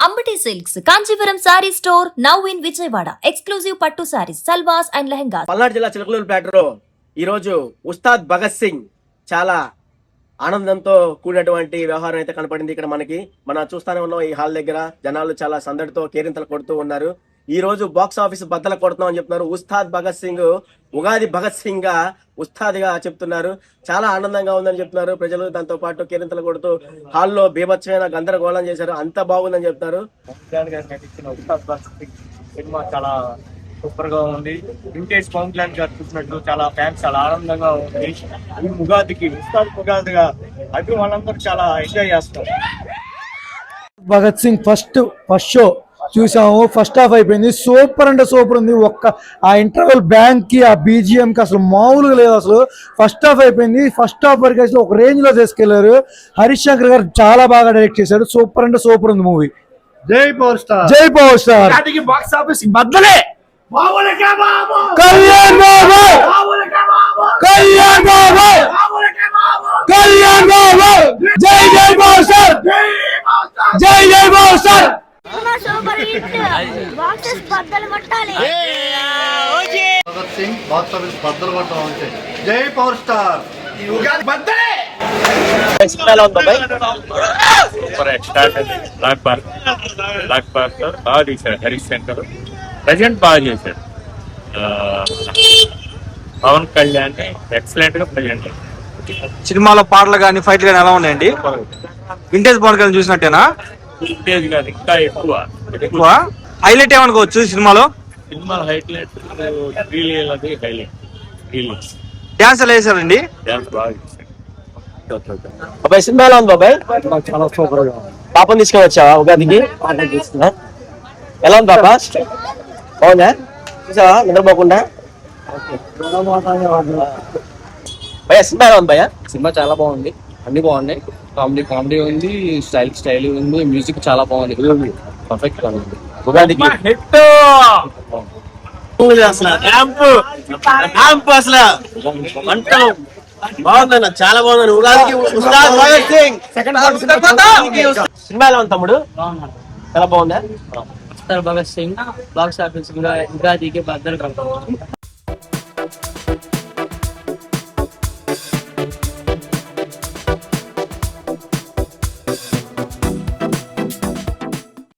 Ambati Silks, Kanchipuram Saree Store, now in Vijayawada. Exclusive Pattu Sarees, Salwas and Lehengas. Palnadu జిల్లా చిలకలూరుపేటలో ఈరోజు ఉస్తాద్ భగత్ సింగ్ చాలా ఆనందంతో కూడినటువంటి వ్యవహారం అయితే కనపడింది. ఇక్కడ మనం చూస్తానే ఉన్నాం. ఈ హాల్ దగ్గర జనాలు చాలా సందడితో కేరింతలు కొడుతూ ఉన్నారు. ఈ రోజు బాక్స్ ఆఫీస్ బద్దలు కొడుతున్నాం అని చెప్తున్నారు. ఉస్తాద్ భగత్ సింగ్ ఉగాది భగత్ సింగ్ గా ఉస్తాద్ గా చెప్తున్నారు. చాలా ఆనందంగా ఉందని చెప్తున్నారు ప్రజలు. దాంతో పాటు కేరింతలు కొడుతూ హాల్లో బీభత్సమైన గందరగోళం చేశారు. అంత బాగుందని చెప్తారు. ఉస్తాద్ భగత్ సింగ్ సినిమా చాలా సూపర్ గా ఉంది. వింటేజ్ పవన్ కళ్యాణ్ గారు చూసినట్టు చాలా ఫ్యాన్స్ చాలా ఆనందంగా ఉంది. ఈ ఉగాదికి ఉస్తాద్ ఉగాదిగా అది వాళ్ళందరూ చాలా ఎంజాయ్ చేస్తారు. భగత్ సింగ్ ఫస్ట్ షో చూసాము. ఫస్ట్ హాఫ్ అయిపోయింది. సూపర్ అంటే సూపర్ ఉంది. ఆ ఇంటర్వెల్ బ్యాంక్ కి ఆ బీజిఎం కి అసలు మామూలుగా లేదు. అసలు ఫస్ట్ హాఫ్ అయిపోయింది. ఫస్ట్ హాఫ్ వరకు అయితే ఒక రేంజ్ లో తీసుకెళ్లారు. హరీష్ శంకర్ గారు చాలా బాగా డైరెక్ట్ చేశారు. సూపర్ అంటే సూపర్ ఉంది మూవీ. జై పవర్ స్టార్, జై పవర్ స్టార్. బాక్స్ ఆఫీస్ బద్దలే. కళ్యాణ్ బాబు, కళ్యాణ్ బాబు, కళ్యాణ్ బాబు. జై జై పవర్ స్టార్, జై జై power star. Bhagat Singh box office బద్దలు కొట్టడం అంటే జై పవర్ స్టార్. ఈ ఉగాది బద్దలే. Super extraordinary. బ్లాక్ బాస్టర్ బాగా తీశాడు హరీష్ శంకర్. ప్రజెంట్ బాగా చేశాడు. పవన్ కళ్యాణ్ ఎక్సలెంట్ గా ప్రజెంట్. సినిమాలో పాటలు కానీ ఫైట్లు కానీ ఎలా ఉన్నాయండి? వింటేజ్ పవన్ కళ్యాణ్ చూసినట్టేనా? వింటేజ్ గాని ఇంకా ఎక్కువ హైలైట్ ఏమనుకోవచ్చు సినిమాలో? సినిమా హైలైట్ హైలైట్ డాన్స్ ఎలా వేసారండి? డాన్స్ బాగా చేశాడు. బాబాయ్ సినిమా ఎలా ఉంది బాబాయ్? చాలా సూపర్ గా. పాపం తీసుకొని వచ్చావా ఉగాదికి? ఎలా ఉంది పాప? బాగుందా? చూసావా నిద్రపోకుండా? భయ్యా సినిమా ఎలా ఉంది భయ్యా? సినిమా చాలా బాగుంది. అన్ని బాగున్నాయి. కామెడీ ఉంది, స్టైల్ ఉంది, మ్యూజిక్ చాలా బాగుంది. పర్ఫెక్ట్ గా ఉంది. ఉగాదికి వంటలు బాగుందన్న, చాలా బాగుంది. ఉగాదికి ఉస్తాద్ భగత్ సింగ్ సినిమా ఎలా ఉంది తమ్ముడు? చాలా బాగుందా? భగత్ సింగ్ బాక్స్ ఆఫీస్ ఉగాదికి బద్దలు